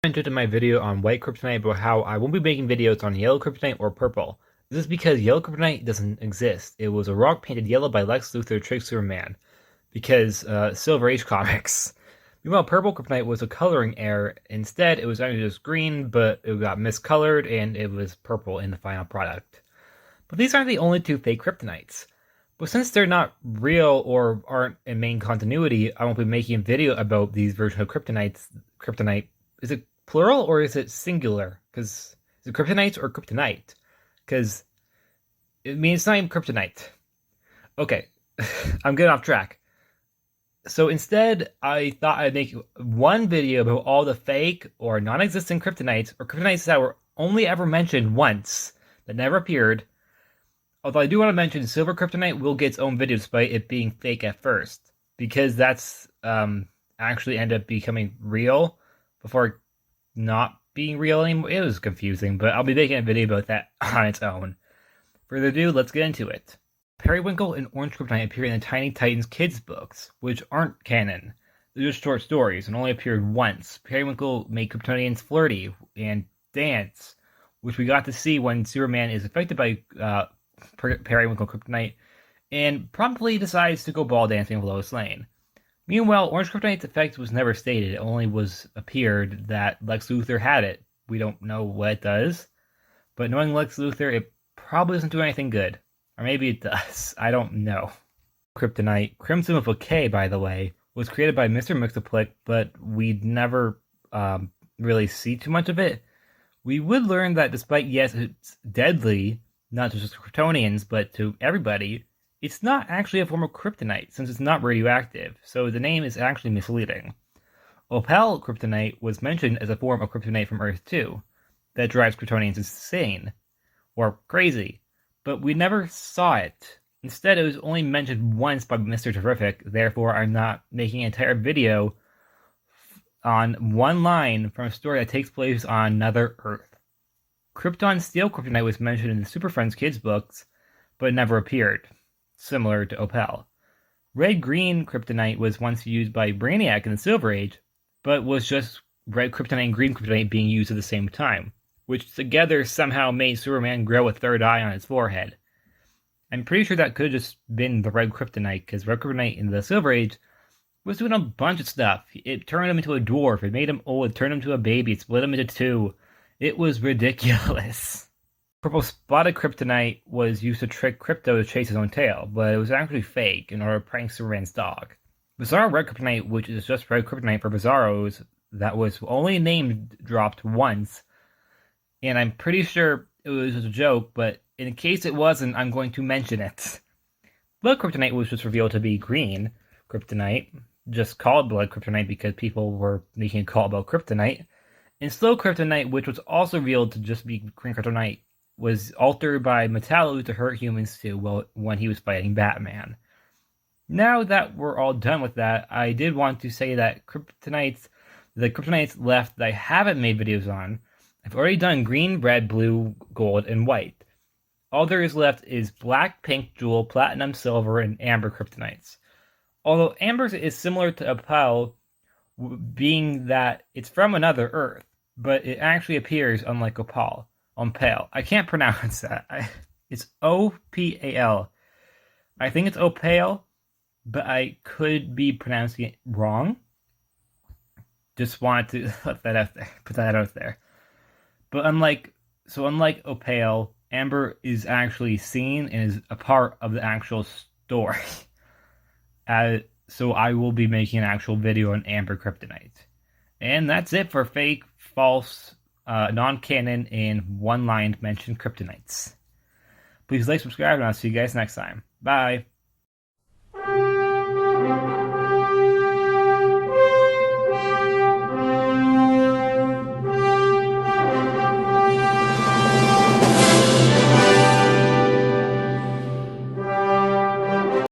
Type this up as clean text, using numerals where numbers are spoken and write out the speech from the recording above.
Mentioned in my video on White Kryptonite about how I won't be making videos on Yellow Kryptonite or Purple. This is because Yellow Kryptonite doesn't exist. It was a rock painted yellow by Lex Luthor tricked Superman. Because, Silver Age comics. Meanwhile, Purple Kryptonite was a coloring error. Instead, it was actually just green, but it got miscolored and it was purple in the final product. But these aren't the only two fake Kryptonites. But since they're not real or aren't in main continuity, I won't be making a video about these versions of Kryptonite. Is it plural or is it singular? Because is it Kryptonites or Kryptonite? Because it means it's not even Kryptonite. Okay, I'm getting off track. So instead, I thought I'd make one video about all the fake or non-existent Kryptonites, or Kryptonites that were only ever mentioned once, that never appeared. Although I do want to mention Silver Kryptonite will get its own video despite it being fake at first, because that's actually ended up becoming real before not being real anymore. It was confusing, but I'll be making a video about that on its own. Further ado, let's get into it. Periwinkle and Orange Kryptonite appear in the Tiny Titans kids books, which aren't canon. They're just short stories and only appeared once. Periwinkle made Kryptonians flirty and dance, which we got to see when Superman is affected by Periwinkle Kryptonite and promptly decides to go ball dancing with Lois Lane. Meanwhile, Orange Kryptonite's effect was never stated. It only appeared that Lex Luthor had it. We don't know what it does, but knowing Lex Luthor, it probably doesn't do anything good. Or maybe it does. I don't know. Kryptonite, Crimson with a K, by the way, was created by Mr. Mxyzptlk, but we'd never really see too much of it. We would learn that despite, yes, it's deadly, not just to Kryptonians, but to everybody, it's not actually a form of kryptonite, since it's not radioactive, so the name is actually misleading. Opal Kryptonite was mentioned as a form of kryptonite from Earth 2, that drives Kryptonians insane, or crazy, but we never saw it. Instead, it was only mentioned once by Mr. Terrific, therefore I'm not making an entire video on one line from a story that takes place on another Earth. Krypton Steel Kryptonite was mentioned in the Super Friends kids books, but it never appeared, similar to Opal. Red-Green Kryptonite was once used by Brainiac in the Silver Age, but was just Red Kryptonite and Green Kryptonite being used at the same time, which together somehow made Superman grow a third eye on his forehead. I'm pretty sure that could have just been the Red Kryptonite, because Red Kryptonite in the Silver Age was doing a bunch of stuff. It turned him into a dwarf, it made him old, it turned him into a baby, it split him into two. It was ridiculous. Purple Spotted Kryptonite was used to trick Krypto to chase his own tail, but it was actually fake in order to prank Superman's dog. Bizarro Red Kryptonite, which is just Red Kryptonite for Bizarros, that was only named dropped once, and I'm pretty sure it was just a joke, but in case it wasn't, I'm going to mention it. Blood Kryptonite was just revealed to be Green Kryptonite, just called Blood Kryptonite because people were making a call about Kryptonite. And Slow Kryptonite, which was also revealed to just be Green Kryptonite, was altered by Metallo to hurt humans too when he was fighting Batman. Now that we're all done with that, I did want to say that the Kryptonites left that I haven't made videos on, I've already done green, red, blue, gold, and white. All there is left is black, pink, jewel, platinum, silver, and amber Kryptonites. Although amber is similar to Opal, being that it's from another Earth, but it actually appears unlike Opal. Opal. I can't pronounce that. It's O-P-A-L. I think it's Opal, but I could be pronouncing it wrong. Just wanted to put that out there. But unlike Opal, amber is actually seen and is a part of the actual story. So I will be making an actual video on amber Kryptonite. And that's it for fake, false, non-canon, and one-line mentioned Kryptonites. Please like, subscribe, and I'll see you guys next time. Bye!